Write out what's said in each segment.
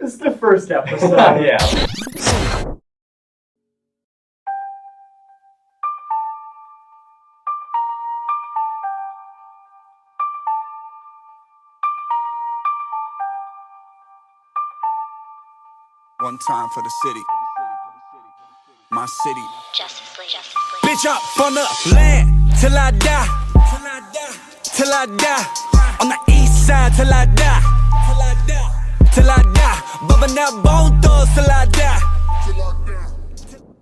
This is the first episode. Yeah. One time for the city. My city. Justice League. Bitch up on the land till I die. Till I die. On the east side till I die. Till I die. Bubbing that bone thugs till I die.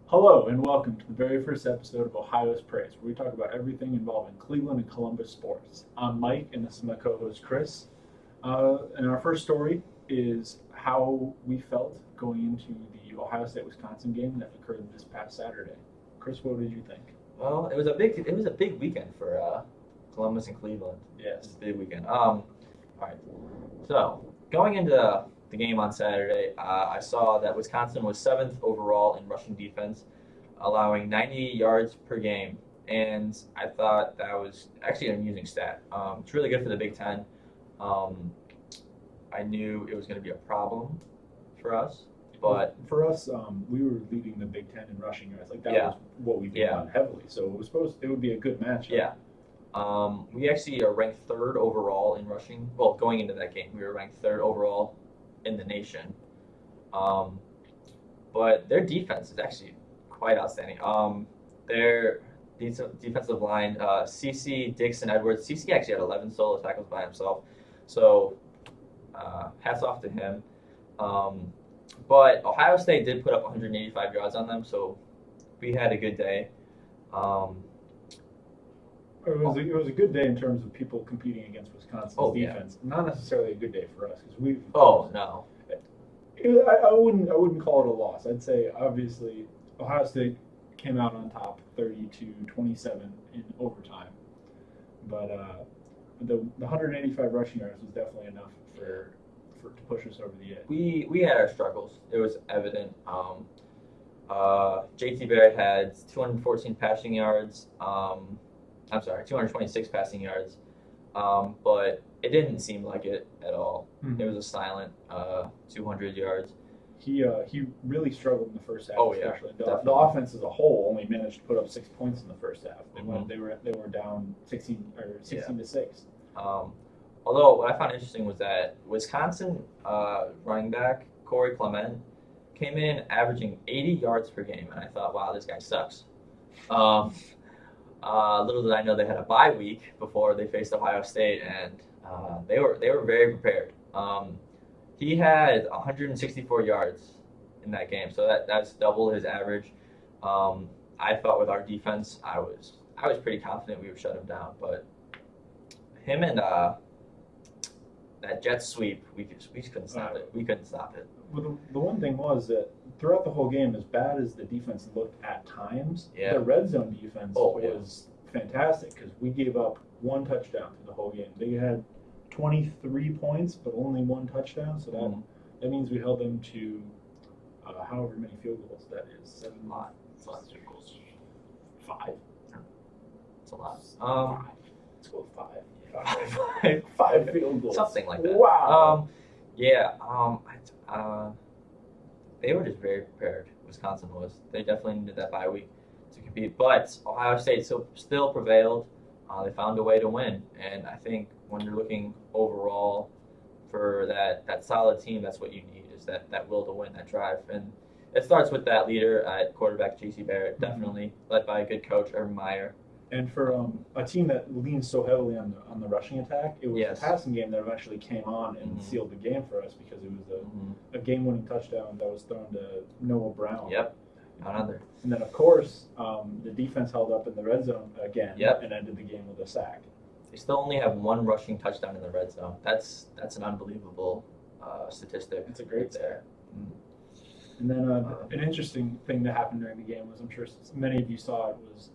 Hello and welcome to the very first episode of Ohio's Praise, where we talk about everything involving Cleveland and Columbus sports. I'm Mike and this is my co-host Chris. And our first story is how we felt going into the Ohio State-Wisconsin game that occurred this past Saturday. Chris, what did you think? Well, it was a big weekend for Columbus and Cleveland. Yes. It was a big weekend. All right. So going into the game on Saturday, I saw that Wisconsin was 7th overall in rushing defense, allowing 90 yards per game, and I thought that was actually an amusing stat. It's really good for the Big Ten. I knew it was going to be a problem for us, but for us, we were leading the Big Ten in rushing yards. Like that Yeah. was what we did on heavily. So it would be a good matchup. yeah. We actually are ranked 3rd overall in rushing. Well, going into that game, we were ranked 3rd overall in the nation. But their defense is actually quite outstanding. Their defensive line, CC, Dixon, Edwards. CC actually had 11 solo tackles by himself. So hats off to him. But Ohio State did put up 185 yards on them, so we had a good day. It was a good day in terms of people competing against Wisconsin's defense. Not necessarily a good day for us because we've. Oh no. I wouldn't call it a loss. I'd say obviously Ohio State came out on top, 30-27 in overtime, but the 185 rushing yards was definitely enough to push us over the edge. We had our struggles. It was evident. JT Barrett had 214 passing yards. 226 passing yards. But it didn't seem like it at all. Mm-hmm. It was a silent 200 yards. He really struggled in the first half. Oh, yeah, especially. The definitely. offense as a whole only managed to put up 6 points in the first half. Mm-hmm. They were down 16 to 6. Although what I found interesting was that Wisconsin running back Corey Clement came in averaging 80 yards per game, and I thought, wow, this guy sucks. Little did I know they had a bye week before they faced Ohio State, and they were very prepared. He had 164 yards in that game, so that's double his average. I thought with our defense, I was pretty confident we would shut him down, but him and that jet sweep, we just couldn't stop it. We couldn't stop it. Well, the one thing was that throughout the whole game, as bad as the defense looked at times, Yeah. the red zone defense Yeah. was fantastic because we gave up one touchdown through the whole game. They had 23 points, but only one touchdown, so that means we held them to however many field goals that is. 7 A lot. It's a lot of field goals. 5. It's a lot. Let's go with 5. Five. 5 field goals. Something like that. Wow. They were just very prepared. Wisconsin was. They definitely needed that bye week to compete. But Ohio State still prevailed. They found a way to win. And I think when you're looking overall for that solid team, that's what you need, is that will to win, that drive. And it starts with that leader at quarterback, JT Barrett, definitely, led by a good coach, Urban Meyer. And for a team that leans so heavily on the rushing attack, it was the passing game that eventually came on and sealed the game for us because it was a game-winning touchdown that was thrown to Noah Brown. Yep, another. And then, of course, the defense held up in the red zone again and ended the game with a sack. They still only have one rushing touchdown in the red zone. That's an unbelievable statistic. It's a great stat. And then an interesting thing that happened during the game was, I'm sure many of you saw it, was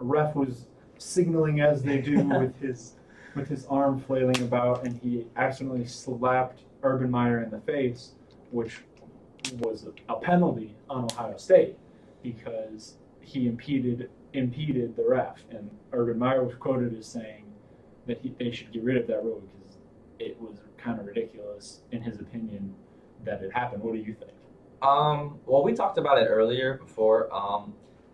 a ref was signaling as they do with his arm flailing about, and he accidentally slapped Urban Meyer in the face, which was a penalty on Ohio State because he impeded the ref. And Urban Meyer was quoted as saying that they should get rid of that rule because it was kind of ridiculous, in his opinion, that it happened. What do you think? Well, we talked about it earlier before,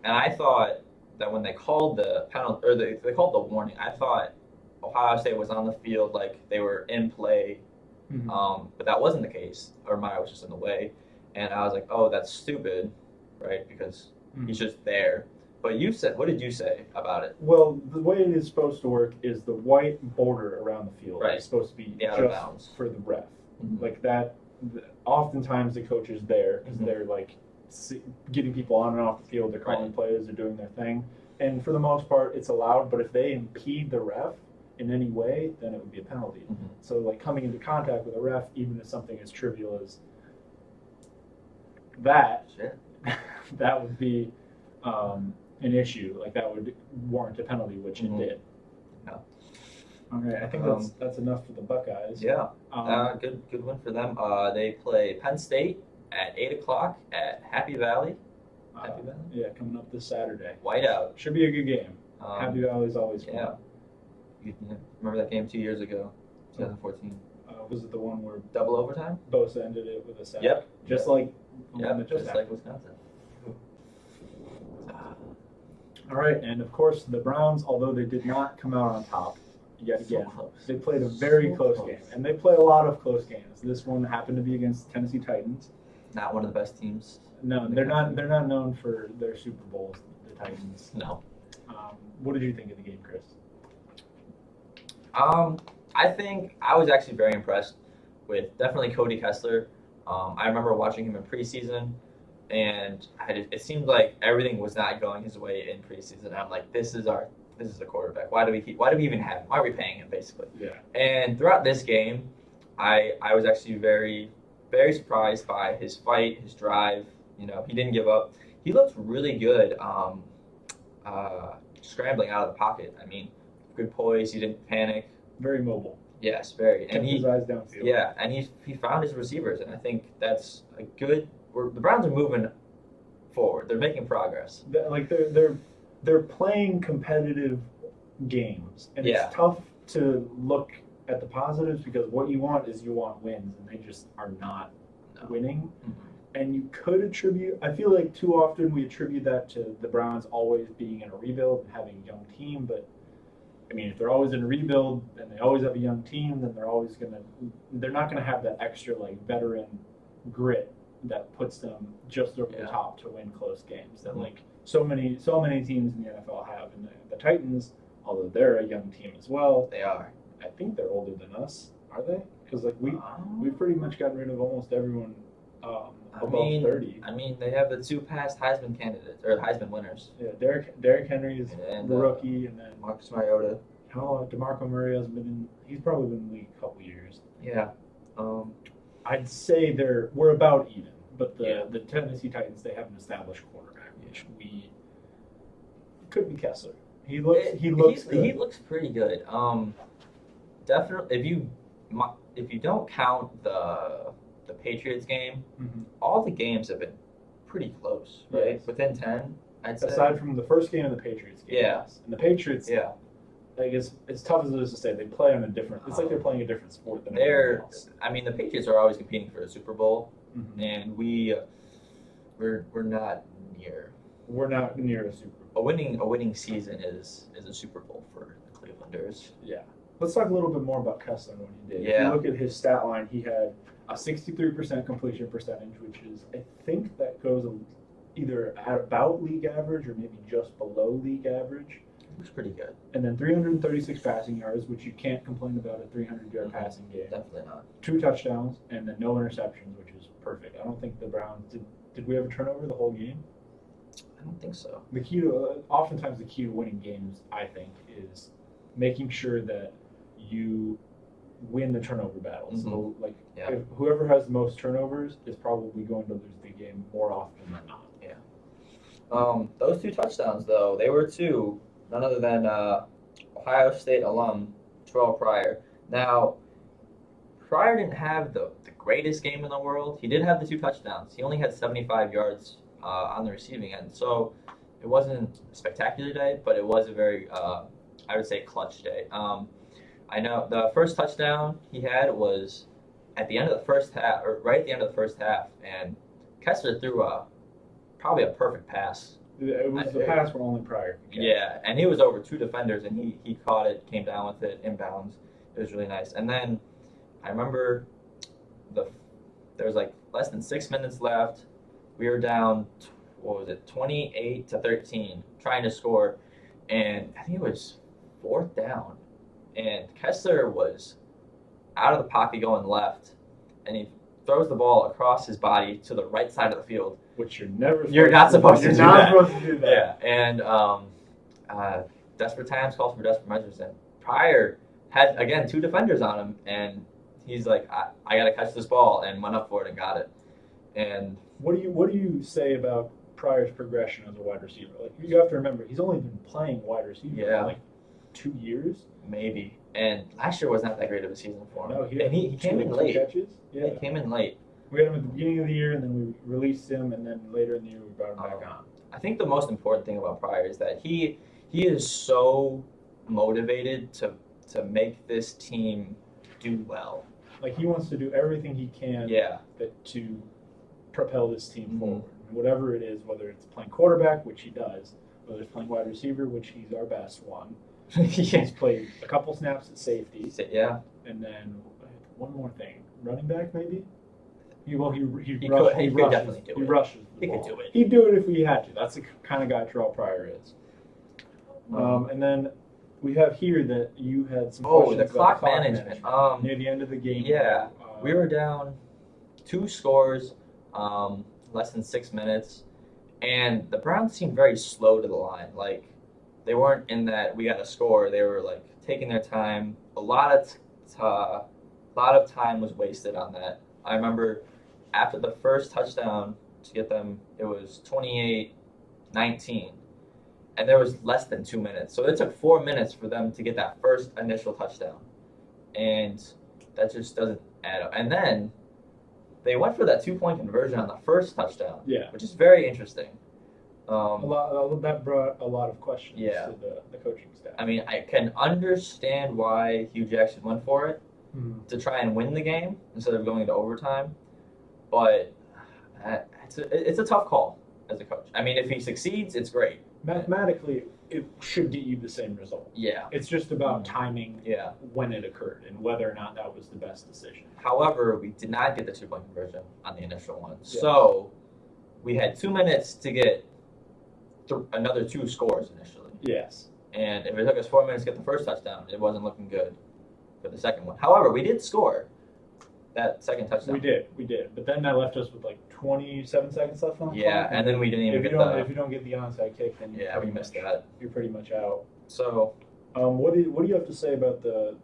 and I thought that when they called the penalty or they called the warning, I thought Ohio State was on the field like they were in play, but that wasn't the case. Urmaier was just in the way, and I was like, oh, that's stupid, right? Because he's just there. But you said, what did you say about it? Well, the way it is supposed to work is the white border around the field is supposed to be just for the ref. Like that. Oftentimes the coach is there because they're like getting people on and off the field. They're calling plays. They're doing their thing. And for the most part, it's allowed. But if they impede the ref in any way, then it would be a penalty. So like coming into contact with a ref, even if something as trivial as that, that would be an issue. Like that would warrant a penalty, which it did. Okay, I think that's enough for the Buckeyes. Yeah, good win for them. They play Penn State at 8:00 at Happy Valley. Happy Valley? Yeah, coming up this Saturday. Whiteout. Should be a good game. Happy Valley's always fun. Yeah. You remember that game 2 years ago, 2014? Was it the one where double overtime? Bosa ended it with a sack. Yep. Just like like Wisconsin. All right, and of course the Browns, although they did not come out on top yet again, they played a very close game, and they play a lot of close games. This one happened to be against Tennessee Titans. Not one of the best teams. No, they're not. They're not known for their Super Bowls. The Titans. No. What did you think of the game, Chris? I think I was actually very impressed with definitely Cody Kessler. I remember watching him in preseason, and it seemed like everything was not going his way in preseason. I'm like, this is the quarterback. Why do we even have him? Why are we paying him, basically? Yeah. And throughout this game, I was actually very, very surprised by his fight, his drive. You know, he didn't give up. He looked really good scrambling out of the pocket. I mean, good poise. He didn't panic. Very mobile. Yes, very. Kept his eyes downfield. Yeah, and he found his receivers, and I think that's a good. The Browns are moving forward. They're making progress. They're playing competitive games, and it's tough to look at the positives because what you want wins, and they just are not winning. And you could attribute, I feel like too often we attribute that to the Browns always being in a rebuild and having a young team, but I mean, if they're always in a rebuild and they always have a young team, then they're not gonna have that extra like veteran grit that puts them just over the top to win close games that like so many teams in the NFL have. And the Titans, although they're a young team as well, they are. I think they're older than us, are they? Because like we've pretty much gotten rid of almost everyone above 30. I mean, they have the two past Heisman candidates or Heisman winners. Yeah, Derrick Henry is the rookie, and then Marcus Mariota. DeMarco Murray hasn't been he's probably been in the league a couple years. Yeah. I'd say we're about even, but the Tennessee Titans, they have an established quarterback, which could be Kessler. He looks pretty good. Definitely, if you don't count the Patriots game, all the games have been pretty close, right? Yes. Within 10, I'd say. Aside from the first game of the Patriots game. Yeah. And the Patriots, like as tough as it is to say, they play on a different. It's like they're playing a different sport than everyone else. I mean, the Patriots are always competing for a Super Bowl, and we're not near. We're not near a Super Bowl. A winning season is a Super Bowl for the Clevelanders. Yeah. Let's talk a little bit more about Kessler and what he did. Yeah. If you look at his stat line, he had a 63% completion percentage, which is, I think that goes either at about league average or maybe just below league average. Looks pretty good. And then 336 passing yards, which you can't complain about a 300-yard passing game. Definitely not. 2 touchdowns, and then no interceptions, which is perfect. I don't think the Browns did we have a turnover the whole game? I don't think so. Oftentimes the key to winning games, I think, is making sure that you win the turnover battles. So, if whoever has the most turnovers is probably going to lose the game more often than not. Yeah. Those 2 touchdowns, though, they were to none other than Ohio State alum Terrell Pryor. Now, Pryor didn't have the greatest game in the world. He did have the 2 touchdowns. He only had 75 yards on the receiving end. So it wasn't a spectacular day, but it was a very, I would say, clutch day. I know the first touchdown he had was at the end of the first half, or right at the end of the first half, and Kessler threw probably a perfect pass. It was the pass where only Pryor could catch. Yeah, and he was over 2 defenders, and he caught it, came down with it, inbounds. It was really nice. And then I remember there was like less than 6 minutes left. We were down, 28-13, trying to score, and I think it was 4th down, and Kessler was out of the pocket going left, and he throws the ball across his body to the right side of the field. Which you're not supposed to do that. You're not supposed to do that. Yeah, and desperate times calls for desperate measures. And Pryor had, again, 2 defenders on him, and he's like, I got to catch this ball, and went up for it and got it. And what do you say about Pryor's progression as a wide receiver? Like, you have to remember, he's only been playing wide receiver for like 2 years. Maybe. And last year was not that great of a season for him. No, he came in late. Catches. Yeah. He came in late. We had him at the beginning of the year, and then we released him, and then later in the year we brought him back on. I think the most important thing about Pryor is that he is so motivated to make this team do well. Like, he wants to do everything he can to propel this team forward. Whatever it is, whether it's playing quarterback, which he does, whether it's playing wide receiver, which he's our best one. He's played a couple snaps at safety. Yeah. And then one more thing. Running back, maybe? He could rushes, definitely do it. He rushes the He ball. could do it. He'd do it if he had to. That's the kind of guy Terrell Pryor is. And then we have here that you had some questions the about clock management. Near the end of the game. Yeah. We were down 2 scores, less than 6 minutes, and the Browns seemed very slow to the line. Like, they weren't in that we got to score. They were like taking their time. A lot of time was wasted on that. I remember after the first touchdown to get them, it was 28-19, and there was less than 2 minutes. So it took 4 minutes for them to get that first initial touchdown, and that just doesn't add up. And then they went for that 2-point conversion on the first touchdown, which is very interesting. That brought a lot of questions to the coaching staff. I mean, I can understand why Hugh Jackson went for it to try and win the game instead of going into overtime, but it's a tough call as a coach. I mean, if he succeeds, it's great. Mathematically, it should get you the same result. Yeah. It's just about timing when it occurred and whether or not that was the best decision. However, we did not get the 2-point conversion on the initial one. Yes. So we had 2 minutes to get another 2 scores initially. Yes. And if it took us 4 minutes to get the first touchdown, it wasn't looking good for the second one. However, we did score that second touchdown. We did. But then that left us with like 27 seconds left on the clock. And then we didn't even if you don't get the onside kick, then we missed that. You're pretty much out. So, what do you have to say about the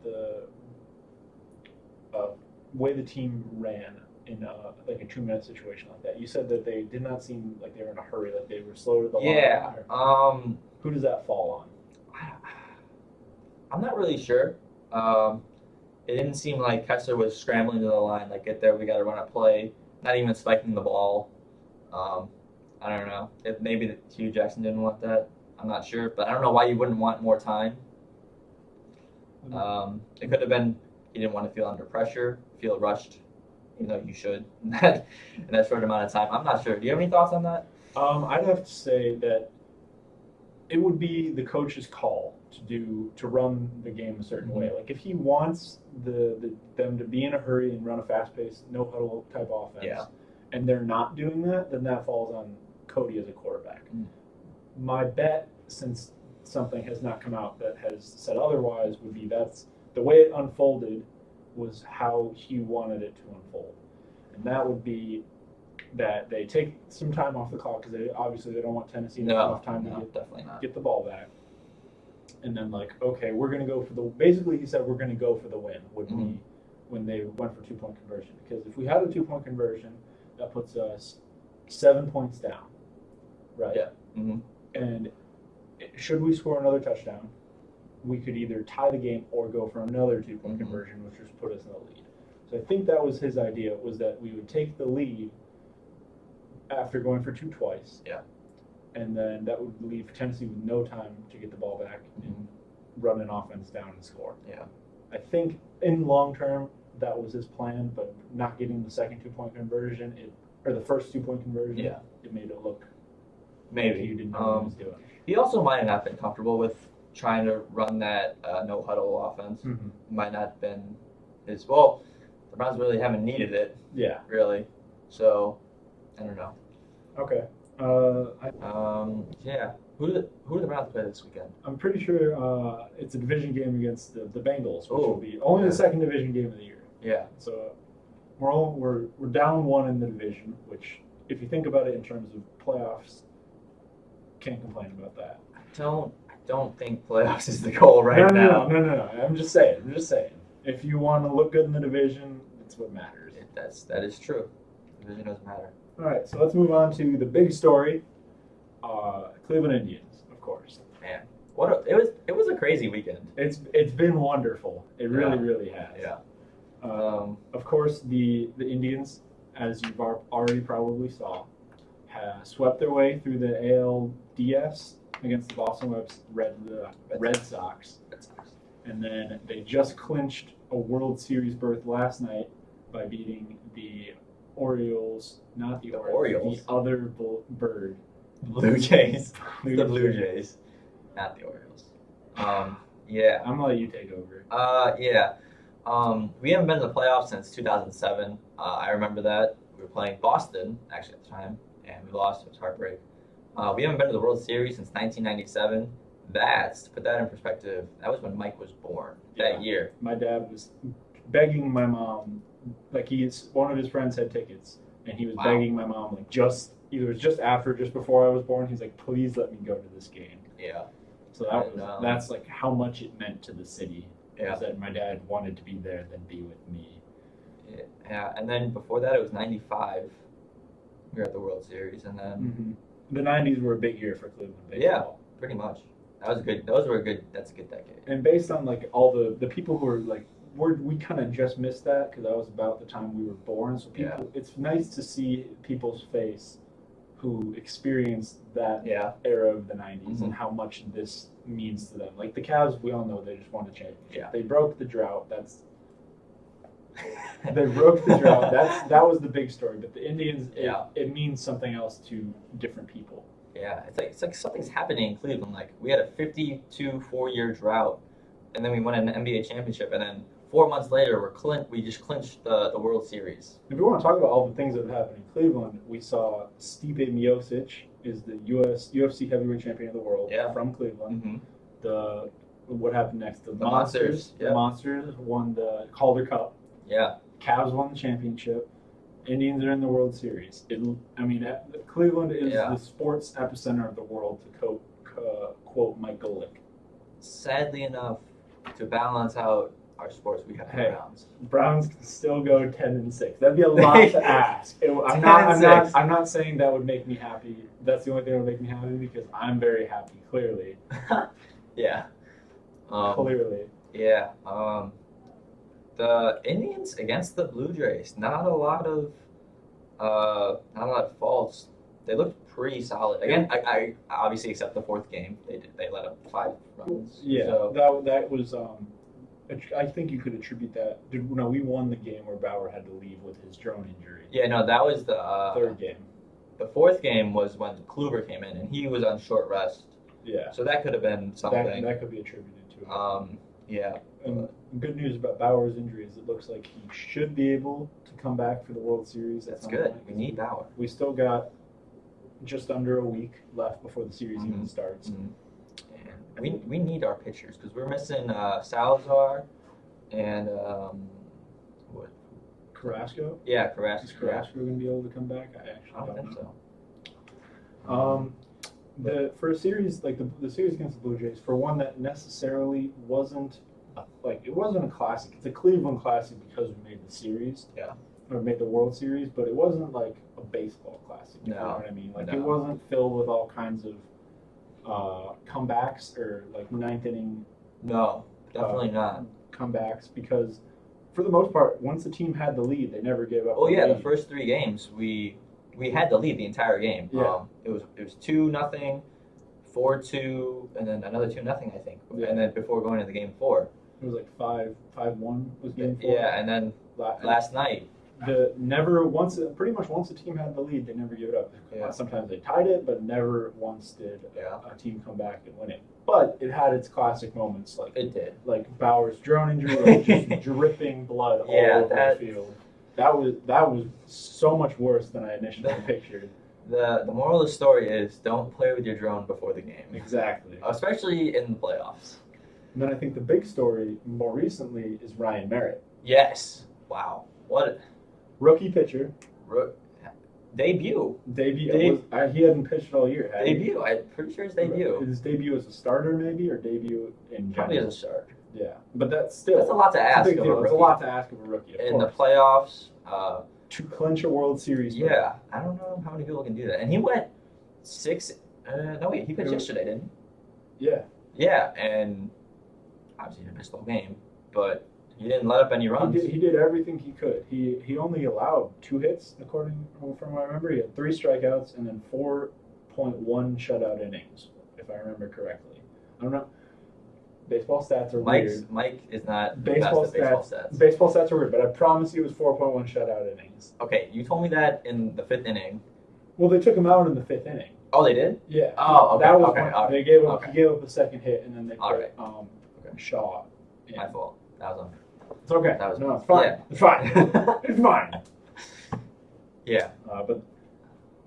way the team ran in like a 2-minute situation like that? You said that they did not seem like they were in a hurry, like they were slow to the line. Yeah. Who does that fall on? I'm not really sure. It didn't seem like Kessler was scrambling to the line, like, get there, we got to run a play, not even spiking the ball. I don't know. If maybe Hugh Jackson didn't want that. I'm not sure. But I don't know why you wouldn't want more time. It could have been he didn't want to feel under pressure, feel rushed. You know, you should in that short amount of time. I'm not sure. Do you have any thoughts on that? I'd have to say that it would be the coach's call to run the game a certain way. Like, if he wants them to be in a hurry and run a fast-paced, no-huddle type offense, and they're not doing that, then that falls on Cody as a quarterback. My bet, since something has not come out that has said otherwise, would be that's the way it unfolded was how he wanted it to unfold. And that would be that they take some time off the clock because they don't want Tennessee to have enough time to get the ball back. And then, like, okay, we're going to go for basically he said we're going to go for the win when they went for 2-point conversion. Because if we had a 2-point conversion, that puts us 7 points down, right? Yeah. And should we score another touchdown, we could either tie the game or go for another 2-point conversion, which would put us in the lead. So I think that was his idea, was that we would take the lead after going for 2 twice. Yeah. And then that would leave Tennessee with no time to get the ball back and run an offense down and score. Yeah. I think in long term, that was his plan, but not getting the second 2-point conversion, or the first 2-point conversion, Yeah. it made it look Maybe. like he didn't know what he was doing. He also might have not been comfortable with trying to run that no huddle offense. Mm-hmm. Might not have been his. Well, the Browns really haven't needed it, Yeah. really. So, I don't know. Okay. Yeah. Who do the Browns play this weekend? I'm pretty sure it's a division game against the Bengals, which will Oh, be only the second division game of the year. Yeah. So we're down one in the division, which, if you think about it in terms of playoffs, can't complain about that. I don't think playoffs is the goal right now. No. I'm just saying. If you want to look good in the division, that's what matters. That is true. Division doesn't matter. All right, so let's move on to the big story. Cleveland Indians, of course. Man, it was a crazy weekend. It's been wonderful. It really has. Yeah. Of course, the Indians, as you've already probably saw, have swept their way through the ALDS against the Boston Red Sox. And then they just clinched a World Series berth last night by beating the Orioles, not the Orioles, the other bird. Blue Jays. The Blue Jays, not the Orioles. Yeah. I'm gonna let you take over. Yeah. We haven't been in the playoffs since 2007. I remember that. We were playing Boston, actually, at the time, and we lost. It was heartbreak. We haven't been to the World Series since 1997. To put that in perspective, that was when Mike was born that year. My dad was begging my mom, like one of his friends had tickets, and he was begging my mom, like either it was just after, just before I was born. He's like, please let me go to this game. Yeah. So that's like how much it meant to the city. Yeah. Was that my dad wanted to be there than be with me. Yeah, and then before that it was 95. We were at the World Series, and then the 90s were a big year for Cleveland baseball. Yeah, pretty much. That's a good decade. And based on like all the people who are like, we kind of just missed that because that was about the time we were born. So it's nice to see people's face who experienced that era of the 90s and how much this means to them. Like the Cavs, we all know they just won a championship. Yeah. They broke the drought. They broke the drought. That was the big story. But the Indians, it means something else to different people. Yeah, it's like something's happening in Cleveland. Like we had a 52-4-year drought, and then we won an NBA championship, and then 4 months later we just clinched the World Series. If we want to talk about all the things that have happened in Cleveland, we saw Stipe Miocic is the UFC heavyweight champion of the world from Cleveland. Mm-hmm. What happened next? The Monsters. Yeah. The Monsters won the Calder Cup. Yeah. Cavs won the championship. Indians are in the World Series. Cleveland is the sports epicenter of the world, to quote Mike Golick. Sadly enough, to balance out our sports, we have the Browns. Browns can still go 10-6. That'd be a lot to ask. I'm not saying that would make me happy. That's the only thing that would make me happy because I'm very happy. Clearly. Yeah. Clearly. Yeah. The Indians against the Blue Jays, not a lot of faults. They looked pretty solid. Again, I obviously except the fourth game. They let up 5 runs. Yeah, so. that was. I think you could attribute that. We won the game where Bauer had to leave with his drone injury. Yeah, no, that was the third game. The fourth game was when Kluber came in and he was on short rest. Yeah. So that could have been something. That could be attributed to it. Yeah. And good news about Bauer's injury is it looks like he should be able to come back for the World Series. That's good. We need Bauer. We still got just under a week left before the series even starts. And we need our pitchers because we're missing Salazar and what? Carrasco? Yeah, Carrasco. Is Carrasco going to be able to come back? I actually don't think know. For a series like the series against the Blue Jays, for one that necessarily wasn't it wasn't a classic. It's a Cleveland classic because we made the series, or made the World Series, but it wasn't like a baseball classic. You know what I mean? Like it wasn't filled with all kinds of comebacks or like ninth inning. No, definitely not comebacks because for the most part, once the team had the lead, they never gave up. Oh yeah, the first 3 games we had the lead the entire game. Yeah. It was 2-0, 4-2, and then another 2-0, I think. Yeah. And then before going to the game 4. It was like 5-1 was game 4. Yeah, and then last night. Pretty much once a team had the lead, they never give it up. Yeah. Sometimes they tied it, but never once did Yeah. a team come back and win it. But it had its classic moments, like It did. Bauer's drone injury, like just dripping blood all over the field. That was so much worse than I initially pictured. The moral of the story is don't play with your drone before the game. Exactly. Especially in the playoffs. And then I think the big story more recently is Ryan Merritt. Yes. Wow. What Rookie pitcher. Debut. He hadn't pitched all year. Had Debut. I'm pretty sure his debut. His debut as a starter, maybe, or debut in Probably general. as a starter. Yeah, but that's a lot to ask of a rookie. It's a lot to ask of a rookie. In the playoffs. To clinch a World Series. Yeah, I don't know how many people can do that. And he went 6. He pitched yesterday, didn't he? Yeah. Yeah, and obviously he didn't miss the whole game, but he didn't let up any runs. He did everything he could. He only allowed 2 hits, according from what I remember. He had 3 strikeouts and then 4.1 shutout innings, if I remember correctly. I don't know. Baseball stats are weird. Mike is not baseball the best at baseball stats. Baseball stats are weird, but I promise you it was 4.1 shutout innings. Okay, you told me that in the 5th inning. Well, they took him out in the 5th inning. Oh, they did? Yeah. Oh, okay. That was okay. They gave up. He gave up a second hit, and then they put Shaw. In. My fault. That was on. It's okay. That was it's fine. Yeah. It's fine. It's fine. Yeah. But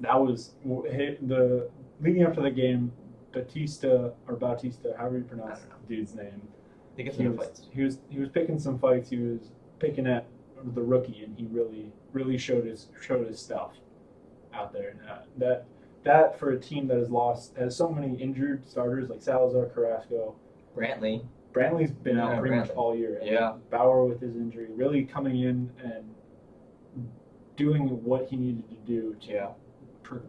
that was the leading up to the game. Bautista, however you pronounce the dude's name. He gets into fights. He was picking some fights. He was picking at the rookie, and he really showed his stuff out there. And that for a team that has so many injured starters like Salazar, Carrasco, Brantley's been out pretty much all year. Yeah. Bauer with his injury, really coming in and doing what he needed to do to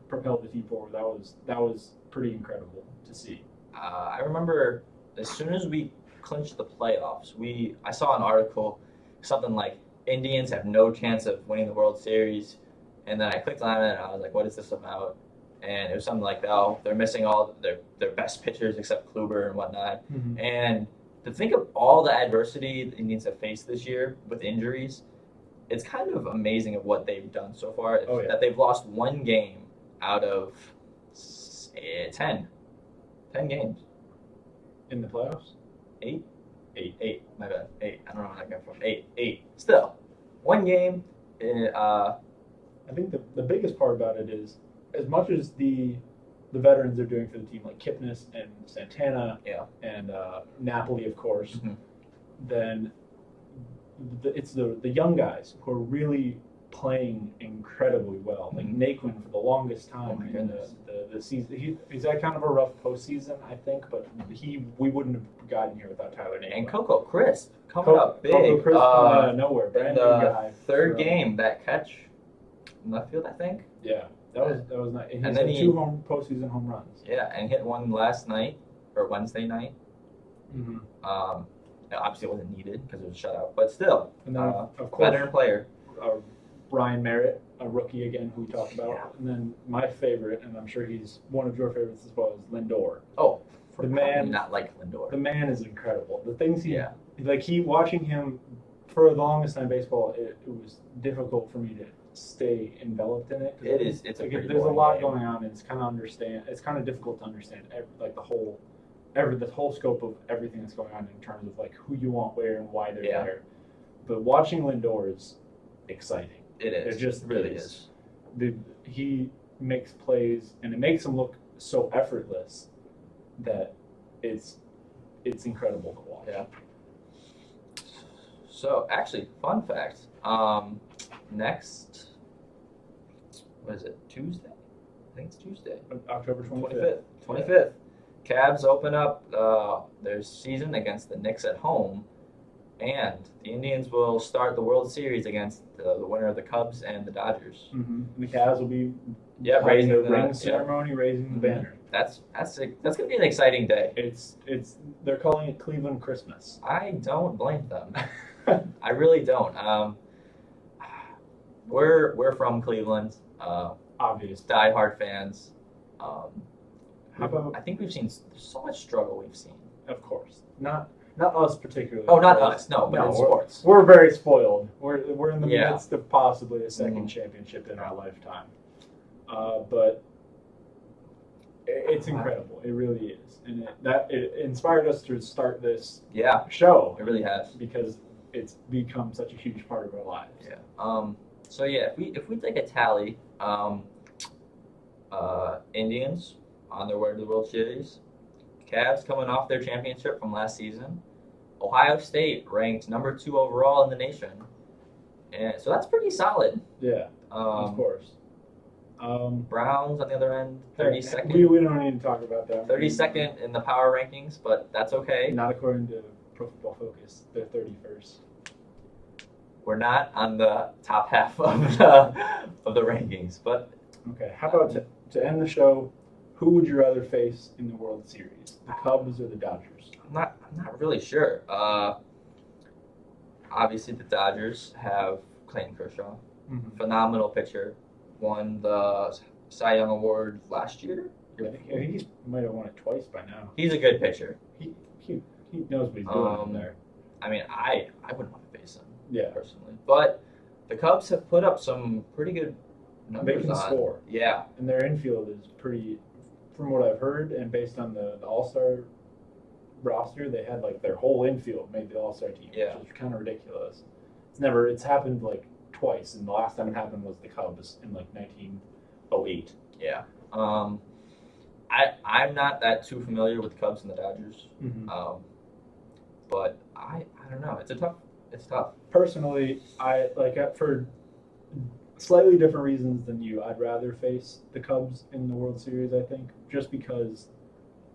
propel the team forward. That was pretty incredible to see. I remember as soon as we clinched the playoffs, I saw an article, something like Indians have no chance of winning the World Series, and then I clicked on it and I was like, what is this about? And it was something like, oh, they're missing all their best pitchers except Kluber and whatnot. Mm-hmm. And to think of all the adversity the Indians have faced this year with injuries, it's kind of amazing of what they've done so far. Oh, yeah. That they've lost 1 game out of 10 games. In the playoffs? 8. My bad. 8. I don't know where that came from. 8. Still, 1 game. I think the biggest part about it is, as much as the veterans are doing for the team, like Kipnis and Santana, and Napoli, of course, mm-hmm. then it's the young guys who are really playing incredibly well. Like Naquin for the longest time in the season. He's had kind of a rough postseason, I think, but we wouldn't have gotten here without Tyler Naquin. And Coco Crisp coming up big. Coco Crisp coming out of nowhere. In the 3rd game, that catch in left field, I think. Yeah, that was nice. And then he 2 postseason home runs. Yeah, and hit one last night or Wednesday night. Mm-hmm. Obviously, it wasn't needed because it was a shutout, but still, and then, of course, veteran player. Ryan Merritt, a rookie again, who we talked about. Yeah. And then my favorite, and I'm sure he's one of your favorites as well, is Lindor. Oh, the man, not like Lindor. The man is incredible. The things watching him for the longest time in baseball, it was difficult for me to stay enveloped in it. It's there's a lot going on, and it's kind of difficult to understand the whole scope of everything that's going on in terms of like who you want where and why they're there. But watching Lindor is exciting. It is. It just really is. He makes plays, and it makes him look so effortless that it's incredible to watch. Yeah. So, actually, fun fact. Next, what is it? Tuesday? I think it's Tuesday. October 25th. 25th. Cavs open up their season against the Knicks at home. And the Indians will start the World Series against the winner of the Cubs and the Dodgers. Mm-hmm. The Cavs will be raising the ring ceremony, raising the banner. That's going to be an exciting day. They're calling it Cleveland Christmas. I don't blame them. I really don't. We're from Cleveland. Obvious. Diehard fans. How about? I think we've seen so much struggle. We've seen. Of course, not Not us particularly. Oh, not but us. No, but in we're- sports. We're very spoiled. We're in the Yeah. midst of possibly a second Mhm. championship in our lifetime. But it's incredible. It really is, and it inspired us to start this Yeah, show it really has. because it's become such a huge part of our lives. Yeah. So yeah, if we take a tally, Indians on their way to the World Series, Cavs coming off their championship from last season, Ohio State ranked number 2 overall in the nation, and so that's pretty solid. Yeah, of course. Browns on the other end, 32nd. We don't need to talk about that. 32nd in the power rankings, but that's okay. Not according to Pro Football Focus. They're 31st. We're not on the top half of the rankings, but Okay, how about to end the show? Who would you rather face in the World Series, the Cubs or the Dodgers? I'm not really sure. Obviously, the Dodgers have Clayton Kershaw, phenomenal pitcher, won the Cy Young Award last year. I think he might have won it twice by now. He's a good pitcher. He knows what he's doing in there. I mean, I wouldn't want to face him, Yeah, personally, but the Cubs have put up some pretty good numbers. they can score, Yeah, and their infield is pretty. From what I've heard, and based on the All-Star roster, they had like their whole infield made the All-Star team, Yeah. which is kind of ridiculous. It's happened like twice, and the last time it happened was the Cubs in like 1908. yeah. I'm not that too familiar with the Cubs and the Dodgers, but I don't know. It's tough. Personally, for slightly different reasons than you, I'd rather face the Cubs in the World Series, I think, just because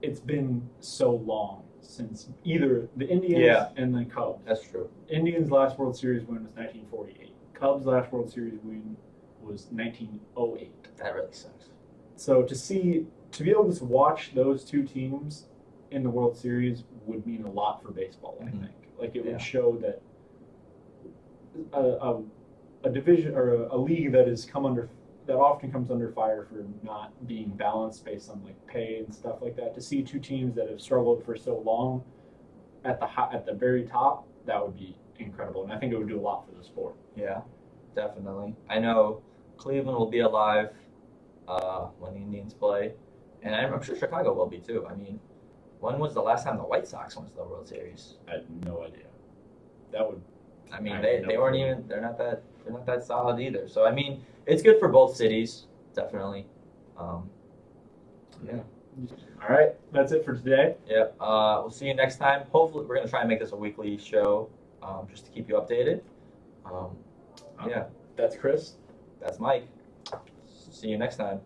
it's been so long since either the Indians and the Cubs. That's true. Indians' last World Series win was 1948. Cubs' last World Series win was 1908. That really sucks. So to be able to watch those two teams in the World Series would mean a lot for baseball, I think. Like, it would show that a division or a league that often comes under fire for not being balanced based on like pay and stuff like that. To see two teams that have struggled for so long at the very top, that would be incredible, and I think it would do a lot for the sport. Yeah, definitely. I know Cleveland will be alive when the Indians play, and I'm sure Chicago will be too. I mean, when was the last time the White Sox went to the World Series? I had no idea. That would. I mean, I they have no weren't clue. even. They're not that solid either. So I mean, it's good for both cities, definitely. Yeah. All right, that's it for today. Yep. We'll see you next time. Hopefully, we're gonna try and make this a weekly show, just to keep you updated. Yeah. That's Chris. That's Mike. See you next time.